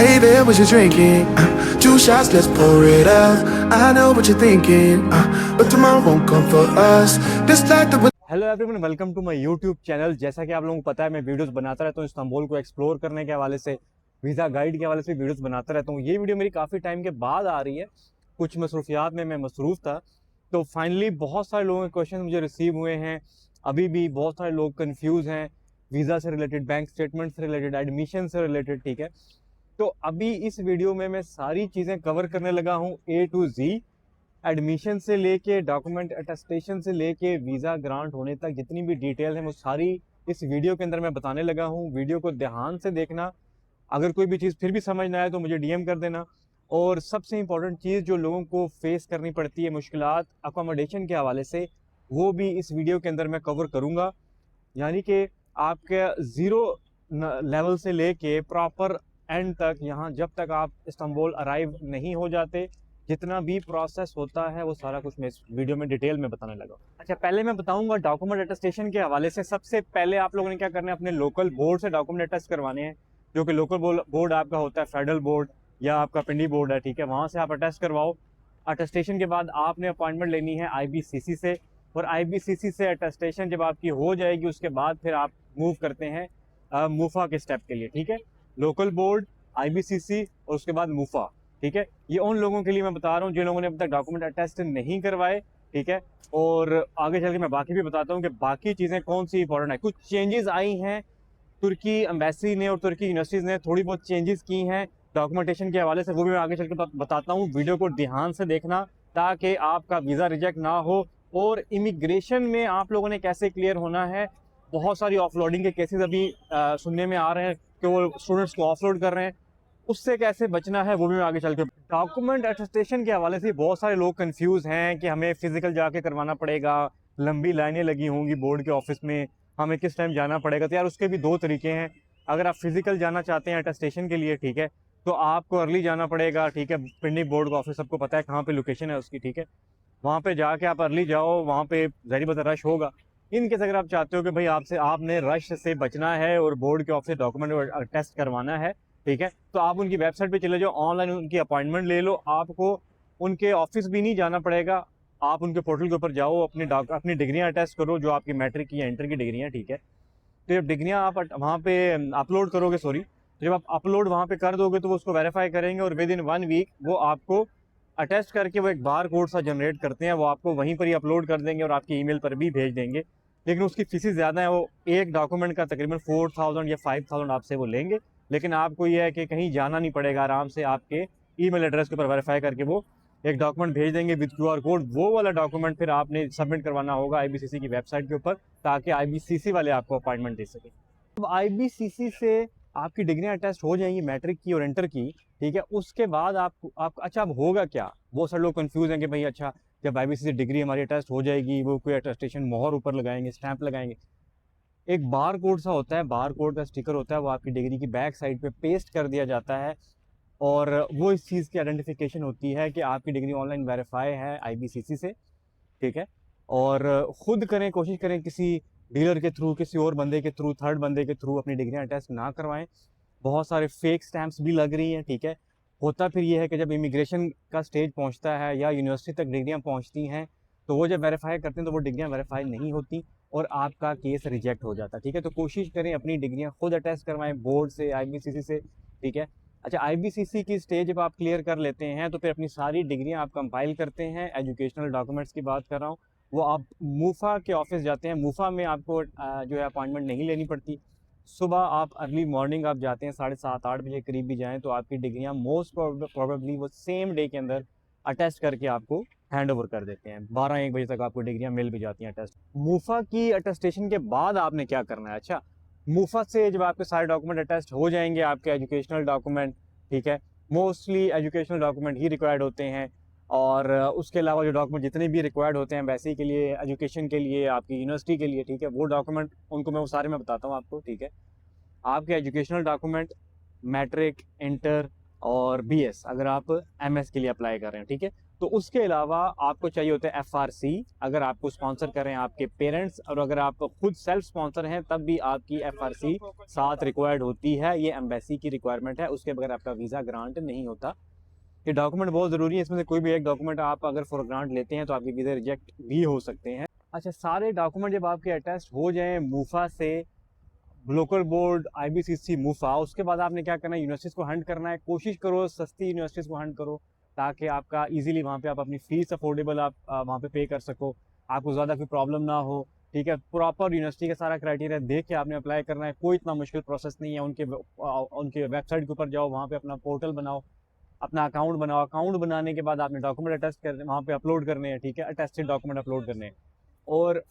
Hey there, what you drinking? Two shots, let's pour it out. I know what you're thinking, but tomorrow won't come for us. This life that hello everyone, welcome to my YouTube channel. जैसा कि आप लोगों को पता है, मैं videos बनाता रहता हूँ इस्तांबुल को एक्सप्लोर करने के हवाले से, वीज़ा गाइड के हवाले से वीडियोस बनाता रहता हूँ। ये वीडियो मेरी काफ़ी टाइम के बाद आ रही है, कुछ मसरूफियात में मैं मसरूफ़ था। तो फाइनली बहुत सारे लोगों के क्वेश्चन मुझे रिसीव हुए हैं। अभी भी बहुत सारे लोग कन्फ्यूज़ हैं वीज़ा से रिलेटेड, बैंक स्टेटमेंट से रिलेटेड, एडमिशन से रिलेटेड। ठीक है, तो अभी इस वीडियो में मैं सारी चीज़ें कवर करने लगा हूँ A to Z। एडमिशन से लेके, डॉक्यूमेंट अटेस्टेशन से लेके, वीज़ा ग्रांट होने तक जितनी भी डिटेल है वो सारी इस वीडियो के अंदर मैं बताने लगा हूँ। वीडियो को ध्यान से देखना। अगर कोई भी चीज़ फिर भी समझ ना आए तो मुझे डीएम कर देना। और सबसे इम्पोर्टेंट चीज़ जो लोगों को फेस करनी पड़ती है, मुश्किलात अकोमोडेशन के हवाले से, वो भी इस वीडियो के अंदर मैं कवर करूँगा। यानी कि आपके ज़ीरो लेवल से लेके प्रॉपर एंड तक, यहाँ जब तक आप इस्तांबुल अराइव नहीं हो जाते, जितना भी प्रोसेस होता है वो सारा कुछ मैं इस वीडियो में डिटेल में बताने लगा। अच्छा, पहले मैं बताऊंगा डॉक्यूमेंट अटेस्टेशन के हवाले से। सबसे पहले आप लोगों ने क्या करना है, अपने लोकल बोर्ड से डॉक्यूमेंट अटेस्ट करवाने हैं। जो कि लोकल बोर्ड आपका होता है फेडरल बोर्ड या आपका पिंडी बोर्ड है। ठीक है, वहाँ से आप अटेस्ट करवाओ। अटेस्टेशन के बाद आपने अपॉइंटमेंट लेनी है आईबीसीसी से, और आईबीसीसी से अटेस्टेशन जब आपकी हो जाएगी उसके बाद फिर आप मूव करते हैं मूफा के स्टेप के लिए। ठीक है, लोकल बोर्ड, आईबीसीसी और उसके बाद मूफा। ठीक है, ये उन लोगों के लिए मैं बता रहा हूँ जिन लोगों ने अब तक डॉक्यूमेंट अटेस्ट नहीं करवाए। ठीक है, और आगे चल के मैं बाकी भी बताता हूँ कि बाकी चीज़ें कौन सी इंपॉर्टेंट है। कुछ चेंजेस आई हैं, तुर्की एम्बेसी ने और तुर्की यूनिवर्सिटीज़ ने थोड़ी बहुत चेंजेस की हैं डॉक्यूमेंटेशन के हवाले से, वो भी मैं आगे चल के बताता हूँ। वीडियो को ध्यान से देखना ताकि आपका वीज़ा रिजेक्ट ना हो। और इमिग्रेशन में आप लोगों ने कैसे क्लियर होना है। बहुत सारी ऑफलोडिंग के केसेस अभी सुनने में आ रहे हैं कि वो स्टूडेंट्स को ऑफलोड कर रहे हैं, उससे कैसे बचना है वो भी मैं आगे चल के। डॉक्यूमेंट अटेस्टेशन के हवाले से बहुत सारे लोग कंफ्यूज हैं कि हमें फिजिकल जाके करवाना पड़ेगा, लंबी लाइनें लगी होंगी बोर्ड के ऑफिस में, हमें किस टाइम जाना पड़ेगा। तो यार उसके भी दो तरीके हैं। अगर आप फिजिकल जाना चाहते हैं अटेस्टेशन के लिए, ठीक है, तो आपको अर्ली जाना पड़ेगा। ठीक है, पिंडी बोर्ड का ऑफिस सबको पता है कहाँ पे लोकेशन है उसकी। ठीक है, वहाँ पे जाके आप अर्ली जाओ, वहाँ पे ज़ाहिर बात है रश होगा। इन केस अगर आप चाहते हो कि भाई आपसे आपने रश से बचना है और बोर्ड के ऑफिस डॉक्यूमेंट टेस्ट करवाना है, ठीक है, तो आप उनकी वेबसाइट पे चले जाओ, ऑनलाइन उनकी अपॉइंटमेंट ले लो। आपको उनके ऑफिस भी नहीं जाना पड़ेगा। आप उनके पोर्टल के ऊपर जाओ, अपनी डिग्रियाँ अटेस्ट करो जो आपकी मैट्रिक की या इंटर की डिग्रियाँ। ठीक है, तो जब डिग्रियाँ आप वहाँ पे अपलोड करोगे, सॉरी, तो जब आप अपलोड वहाँ पे कर दोगे तो वो उसको वेरीफाई करेंगे और विद इन 1 वीक वो आपको अटेस्ट करके वो एक बार कोड सा जनरेट करते हैं, वो आपको वहीं पर ही अपलोड कर देंगे और आपकी ईमेल पर भी भेज देंगे। लेकिन उसकी फीसेस ज़्यादा है, वो एक डॉक्यूमेंट का तकरीबन 4000 या 5000 आपसे वो लेंगे। लेकिन आपको ये है कि कहीं जाना नहीं पड़ेगा, आराम से आपके ईमेल एड्रेस के ऊपर वेरीफाई करके वो एक डॉक्यूमेंट भेज देंगे विद क्यूआर कोड। वो वाला डॉक्यूमेंट फिर आपने सबमिट करवाना होगा आईबीसीसी की वेबसाइट के ऊपर, ताकि आईबीसीसी वाले आपको अपॉइंटमेंट दे सके। अब आईबीसीसी से आपकी डिग्रियां अटेस्ट हो जाएंगी, मैट्रिक की और इंटर की। ठीक है, उसके बाद आप अच्छा, अब होगा क्या। बहुत सारे लोग कंफ्यूज हैं कि भाई अच्छा, जब आईबीसीसी डिग्री हमारी अटेस्ट हो जाएगी, वो कोई अटेस्टेशन मोहर ऊपर लगाएंगे, स्टैंप लगाएंगे। एक बार कोड सा होता है, बार कोड का स्टिकर होता है, वो आपकी डिग्री की बैक साइड पे पेस्ट कर दिया जाता है। और वो इस चीज़ की आइडेंटिफिकेशन होती है कि आपकी डिग्री ऑनलाइन वेरीफाई है आईबीसीसी से। ठीक है, और खुद करें, कोशिश करें किसी डीलर के थ्रू, किसी और बंदे के थ्रू, थर्ड बंदे के थ्रू अपनी डिग्रियां टेस्ट ना करवाएं। बहुत सारे फेक स्टैंप्स भी लग रही हैं। ठीक है, होता फिर ये है कि जब इमिग्रेशन का स्टेज पहुंचता है या यूनिवर्सिटी तक डिग्रियां पहुंचती हैं, तो वो जब वेरीफाई करते हैं तो वो डिग्रियां वेरीफाई नहीं होती और आपका केस रिजेक्ट हो जाता है। ठीक है, तो कोशिश करें अपनी डिग्रियां खुद अटेस्ट करवाएं बोर्ड से, आईबीसीसी से। ठीक है, अच्छा, आईबीसीसी की स्टेज जब आप क्लियर कर लेते हैं तो फिर अपनी सारी डिग्रियां आप कंपाइल करते हैं। एजुकेशनल डॉक्यूमेंट्स की बात कर रहा हूँ, वो आप मूफा के ऑफिस जाते हैं। मूफा में आपको जो है अपॉइंटमेंट नहीं लेनी पड़ती। सुबह आप अर्ली मॉर्निंग आप जाते हैं, 7:30-8 बजे करीब भी जाएं तो आपकी डिग्रियां मोस्ट प्रोबेबली वो सेम डे के अंदर अटेस्ट करके आपको हैंड ओवर कर देते हैं। 12-1 बजे तक आपको डिग्रियां मिल भी जाती हैं अटेस्ट। मूफा की अटेस्टेशन के बाद आपने क्या करना है। अच्छा, मूफा से जब आपके सारे डॉक्यूमेंट अटेस्ट हो जाएंगे, आपके एजुकेशनल डॉक्यूमेंट, ठीक है, मोस्टली एजुकेशनल डॉक्यूमेंट ही रिक्वायर्ड होते हैं। और उसके अलावा जो डॉक्यूमेंट जितने भी रिक्वायर्ड होते हैं वैसे के लिए, एजुकेशन के लिए, आपकी यूनिवर्सिटी के लिए, ठीक है, वो डॉक्यूमेंट उनको मैं वो सारे मैं बताता हूँ आपको। ठीक है, आपके एजुकेशनल डॉक्यूमेंट, मैट्रिक, इंटर और बीएस, अगर आप एमएस के लिए अप्लाई कर रहे हैं, ठीक है, तो उसके अलावा आपको चाहिए होता है FRC, अगर आपको स्पॉन्सर कर रहे हैं आपके पेरेंट्स, और अगर आप खुद सेल्फ स्पॉन्सर हैं तब भी आपकी FRC साथ रिक्वायर्ड होती है। ये एम्बेसी की रिक्वायरमेंट है, उसके बगैर आपका वीज़ा ग्रांट नहीं होता। ये डॉक्यूमेंट बहुत ज़रूरी है, इसमें से कोई भी एक डॉक्यूमेंट आप अगर फॉर ग्रांट लेते हैं तो आपके वीज़े रिजेक्ट भी हो सकते हैं। अच्छा, सारे डॉक्यूमेंट जब आपके अटेस्ट हो जाएँ मूफा से, लोकल बोर्ड, IBCC, मूफा, उसके बाद आपने क्या करना है, यूनिवर्सिटीज़ को हंट करना है। कोशिश करो सस्ती यूनिवर्सिटीज़ को हंट करो, ताकि आपका ईज़िली वहाँ पे आप अपनी फ़ीस अफोर्डेबल आप वहाँ पे कर सको, आपको ज़्यादा कोई प्रॉब्लम ना हो, ठीक है। प्रॉपर यूनिवर्सिटी का सारा क्राइटेरिया देख के आपने अप्लाई करना है, कोई इतना मुश्किल प्रोसेस नहीं है। उनके वेबसाइट के ऊपर जाओ, वहाँ पे अपना पोर्टल बनाओ, अपना अकाउंट बनाओ, अकाउंट बनाने के बाद आपने डॉक्यूमेंट अटेस्ट करने, वहाँ पे अपलोड करने हैं, ठीक है, अटेस्टेड डॉक्यूमेंट अपलोड करने हैं। और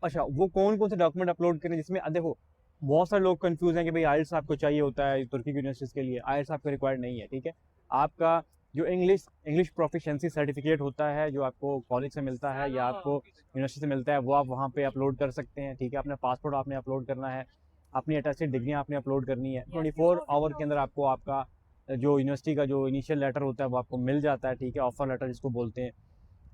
अच्छा, वो कौन कौन से डॉक्यूमेंट अपलोड करें, जिसमें देखो बहुत सारे लोग कंफ्यूज हैं कि भाई आइल्स आपको चाहिए होता है तुर्की की यूनिवर्सिटीज़ के लिए। आइल्स आपका रिक्वायर्ड नहीं है, ठीक है। आपका जो इंग्लिश प्रोफिशिएंसी सर्टिफिकेट होता है, जो आपको कॉलेज से मिलता है या आपको यूनिवर्सिटी से मिलता है, वो आप वहाँ पे अपलोड कर सकते हैं, ठीक है। अपना पासपोर्ट आपने अपलोड करना है, अपनी अटेस्टेड डिग्रियाँ आपने अपलोड करनी है। 24 आवर के अंदर आपको आपका जो यूनिवर्सिटी का जो इनिशियल लेटर होता है वो आपको मिल जाता है, ठीक है, ऑफर लेटर जिसको बोलते हैं।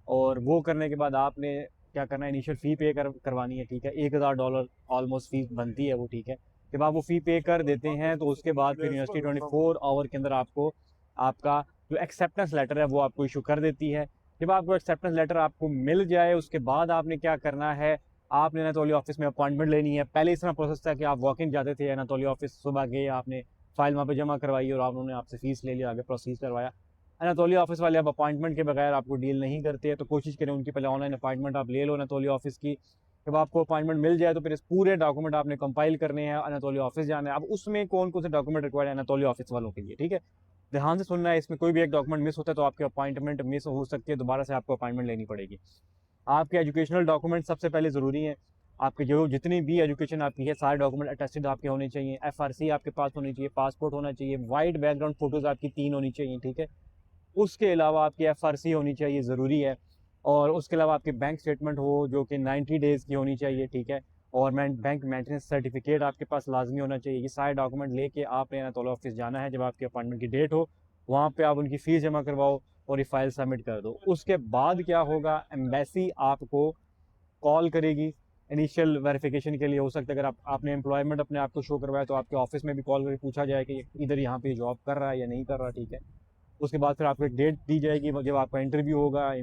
और वो करने के बाद आपने क्या करना है, इनिशियल फ़ी पे करवानी है, ठीक है। $1000 ऑलमोस्ट फ़ीस बनती है वो, ठीक है। जब आप वो फ़ी पे कर देते हैं तो उसके बाद फिर यूनिवर्सिटी 24 आवर के अंदर आपको आपका जो एक्सेप्टेंस लेटर है वो आपको इशू कर देती है। जब आपको एक्सेप्टेंस लेटर आपको मिल जाए, उसके बाद आपने क्या करना है, आपने एनातोलिया ऑफिस में अपॉइंटमेंट लेनी है। पहले इस तरह प्रोसेस था कि आप वॉक इन जाते थे एनातोलिया ऑफिस, सुबह गए, आपने फाइल वहाँ पे जमा करवाई और उन्होंने आपसे फ़ीस ले लिया, आगे प्रोसीज करवाया। एनातोलिया ऑफिस वाले अब अपॉइंटमेंट के बगैर आपको डील नहीं करते हैं, तो कोशिश करें उनकी पहले ऑनलाइन अपॉइंटमेंट आप ले लो एनातोलिया ऑफिस की। जब आपको अपॉइंटमेंट मिल जाए तो फिर इस पूरे डॉक्यूमेंट आपने कंपाइल करने हैं, एनातोलिया ऑफिस जाना है। अब उसमें कौन कौन से डॉक्यूमेंट रिक्वायर्ड है एनातोलिया ऑफिस वालों के लिए, ठीक है। ध्यान से सुनना है, इसमें कोई भी एक डॉक्यूमेंट मिस होता है तो आपकी अपॉइंटमेंट मिस हो सकती है, दोबारा से आपको अपॉइंटमेंट लेनी पड़ेगी। आपके एजुकेशनल डॉक्यूमेंट सबसे पहले ज़रूरी हैं। आपके जो जितनी भी एजुकेशन आपकी है, सारे डॉक्यूमेंट अटेस्टेड आपके होने चाहिए। FRC आपके पास होनी चाहिए, पासपोर्ट होना चाहिए, वाइट बैकग्राउंड फ़ोटोज़ आपकी 3 होनी चाहिए, ठीक है। उसके अलावा आपकी FRC होनी चाहिए, ज़रूरी है। और उसके अलावा आपकी बैंक स्टेटमेंट हो जो कि 90 डेज़ की होनी चाहिए, ठीक है। और बैंक मेंटेनेंस सर्टिफिकेट आपके पास लाजमी होना चाहिए। ये सारे डॉक्यूमेंट लेके आपने एनातोलिया ऑफिस जाना है। जब आपकी अपॉइंटमेंट की डेट हो, वहाँ पे आप उनकी फ़ीस जमा करवाओ और ये फाइल सबमिट कर दो। उसके बाद क्या होगा, एम्बेसी आपको कॉल करेगी इनिशियल वेरिफिकेशन के लिए। हो सकता है अगर आपने एम्प्लॉयमेंट अपने आप को शो करवाया तो आपके ऑफिस में भी कॉल करके पूछा जाए कि इधर यहाँ पे जॉब कर रहा है या नहीं कर रहा, ठीक है। उसके बाद फिर आपको एक डेट दी जाएगी जब आपका इंटरव्यू होगा।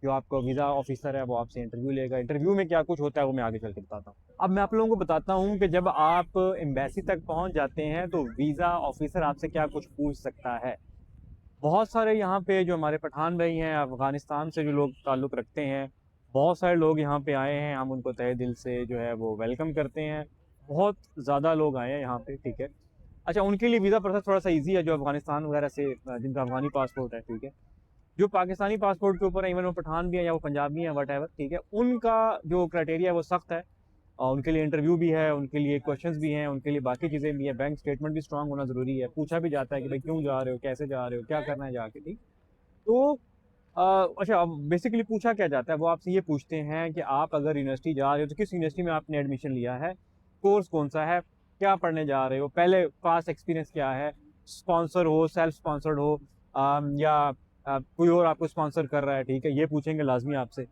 जो आपका वीज़ा ऑफिसर है वो आपसे इंटरव्यू लेगा। इंटरव्यू में क्या कुछ होता है वो मैं आगे चल के बताता हूँ। अब मैं आप लोगों को बताता हूँ कि जब आप एम्बेसी तक पहुँच जाते हैं तो वीज़ा ऑफिसर आपसे क्या कुछ पूछ सकता है। बहुत सारे यहाँ पे जो हमारे पठान भाई हैं, अफ़गानिस्तान से जो लोग ताल्लुक़ रखते हैं, बहुत सारे लोग यहाँ पे आए हैं, हम उनको तहे दिल से जो है वो वेलकम करते हैं। बहुत ज़्यादा लोग आए हैं यहाँ पे, ठीक है। अच्छा, उनके लिए वीज़ा प्रोसेस थोड़ा-सा ईज़ी है, जो अफ़गानिस्तान वगैरह से जिनका अफ़गानी पासपोर्ट है, ठीक है। जो पाकिस्तानी पासपोर्ट के ऊपर है, इवन वो पठान भी है या वो पंजाबी हैं, व्हाटएवर, ठीक है, उनका जो क्राइटेरिया है वो सख्त है। उनके लिए इंटरव्यू भी है, उनके लिए क्वेश्चंस भी हैं, उनके लिए बाकी चीज़ें भी हैं। बैंक स्टेटमेंट भी स्ट्रांग होना ज़रूरी है। पूछा भी जाता है कि भाई क्यों जा रहे हो, कैसे जा रहे हो, क्या करना है जाके, ठीक। तो अच्छा, अब बेसिकली पूछा क्या जाता है, वो आपसे ये पूछते हैं कि आप अगर यूनिवर्सिटी जा रहे हो तो किस यूनिवर्सिटी में आपने एडमिशन लिया है, कोर्स कौन-सा है, क्या पढ़ने जा रहे हो, पहले पास्ट एक्सपीरियंस क्या है, स्पॉन्सर हो, सेल्फ स्पॉन्सर्ड हो, या कोई और आपको स्पॉन्सर कर रहा है, ठीक है, ये पूछेंगे लाज़मी आपसे।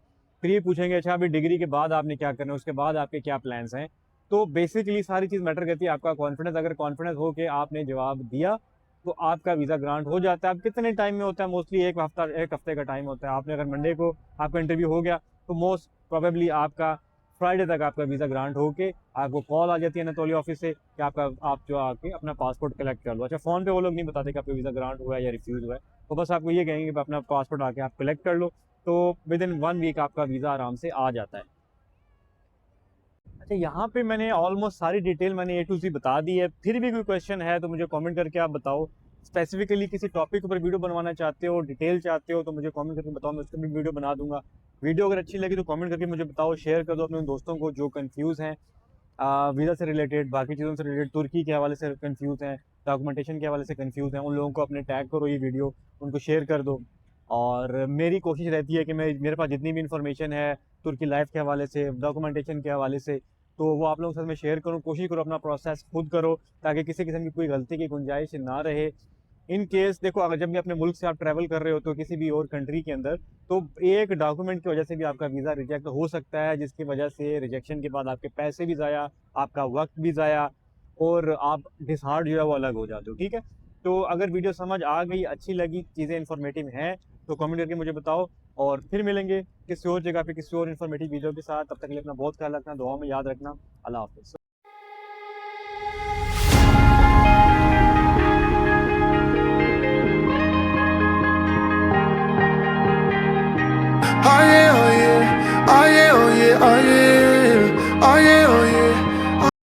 फिर ये पूछेंगे अच्छा अभी डिग्री के बाद आपने क्या करना है, उसके बाद आपके क्या प्लान्स हैं। तो बेसिकली सारी चीज़ मैटर करती है आपका कॉन्फिडेंस। अगर कॉन्फिडेंस हो के आपने जवाब दिया तो आपका वीज़ा ग्रांट हो जाता है। अब कितने टाइम में होता है, मोस्टली 1 हफ्ते का टाइम होता है। आपने अगर मंडे को आपका इंटरव्यू हो गया तो मोस्ट प्रोबेबली आपका फ्राइडे तक आपका वीज़ा ग्रांट होके आपको कॉल आ जाती है एनातोलिया ऑफिस से कि आप जो आके अपना पासपोर्ट कलेक्ट कर लो। अच्छा, फ़ोन पे वो लोग नहीं बताते कि आपका वीज़ा ग्रांट हुआ है या रिफ्यूज़ हुआ है। तो बस आपको ये कहेंगे कि अपना पासपोर्ट आके आप कलेक्ट कर लो, तो विदिन 1 वीक आपका वीज़ा आराम से आ जाता है। अच्छा, यहाँ पे मैंने ऑलमोस्ट सारी डिटेल मैंने A to Z बता दी है। फिर भी कोई क्वेश्चन है तो मुझे कमेंट करके आप बताओ। स्पेसिफिकली किसी टॉपिक के ऊपर वीडियो बनवाना चाहते हो, डिटेल चाहते हो, तो मुझे कमेंट करके बताओ, मैं उसका भी वीडियो बना दूँगा। वीडियो अगर अच्छी लगी तो कमेंट करके मुझे बताओ, शेयर कर दो अपने उन दोस्तों को जो कन्फ्यूज़ हैं वीज़ा से रिलेटेड, बाकी चीज़ों से रिलेटेड, तुर्की के हवाले से कन्फ्यूज़ हैं, डॉक्यूमेंटेशन के हवाले से कन्फ्यूज़ हैं। उन लोगों को अपने टैग करो ये वीडियो, उनको शेयर कर दो। और मेरी कोशिश रहती है कि मेरे पास जितनी भी इन्फॉर्मेशन है तुर्की लाइफ़ के हवाले से, डॉक्यूमेंटेशन के हवाले से, तो वो आप लोगों के साथ मैं शेयर करूँ। कोशिश करो अपना प्रोसेस खुद करो ताकि किसी किस्म की कोई गलती की गुंजाइश ना रहे। इन केस देखो, अगर जब भी अपने मुल्क से आप ट्रैवल कर रहे हो तो किसी भी और कंट्री के अंदर, तो एक डॉक्यूमेंट की वजह से भी आपका वीज़ा रिजेक्ट हो सकता है, जिसकी वजह से रिजेक्शन के बाद आपके पैसे भी ज़ाया, आपका वक्त भी ज़ाया, और आप डिसहार्ड जो है वो अलग हो जाते हो। ठीक है, तो अगर वीडियो समझ आ गई, अच्छी लगी, चीज़ें इन्फॉर्मेटिव हैं, तो कमेंट करके मुझे बताओ, और फिर मिलेंगे किसी और जगह पे किसी और इन्फॉर्मेटिव वीडियो के साथ। तब तक के लिए अपना बहुत ख्याल रखना, दुआ में याद रखना। अल्लाह हाफ़िज़।